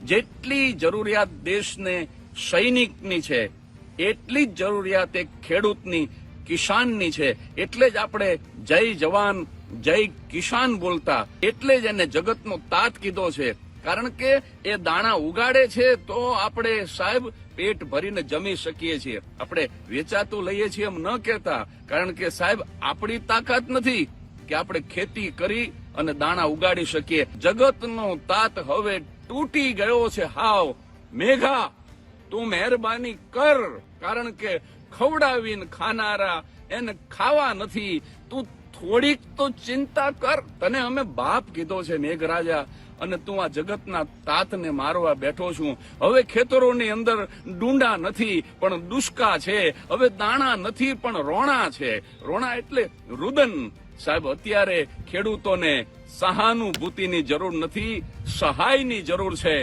જેટલી જરૂરિયાત દેશને સૈનિકની છે એટલી જ જરૂરિયાત એક ખેડૂતની, કિસાનની છે. એટલે જ આપણે જય જવાન જય કિસાન બોલતા, એટલે જ એને જગતનો તાત કીધો છે. કારણ કે એ દાણા ઉગાડે છે તો આપણે સાહેબ પેટ ભરીને જમી શકીએ છીએ. આપણે વેચાતું લઈએ છીએ એમ ન કહેતા, કારણ કે સાહેબ આપણી તાકાત નથી કે આપણે ખેતી કરી અને દાણા ઉગાડી શકીએ. જગતનો તાત હવે તૂટી ગયો છે હાવ. મેઘા, તું મહેરબાની કર, કારણ કે ખવડાવીને ખાનારા એને ખાવા નથી. તું થોડીક તો ચિંતા કર. તને અમે બાપ કીધો છે મેઘરાજા, અને તું આ જગતના તાતને મારવા બેઠો છું. હવે ખેતરોની અંદર ડુંડા નથી પણ દુષ્કા છે. હવે દાણા નથી પણ રોણા છે. રોણા એટલે રુદન. સાહેબ, અત્યારે ખેડૂતોને સહાનુભૂતિની જરૂર નથી, સહાયની જરૂર છે.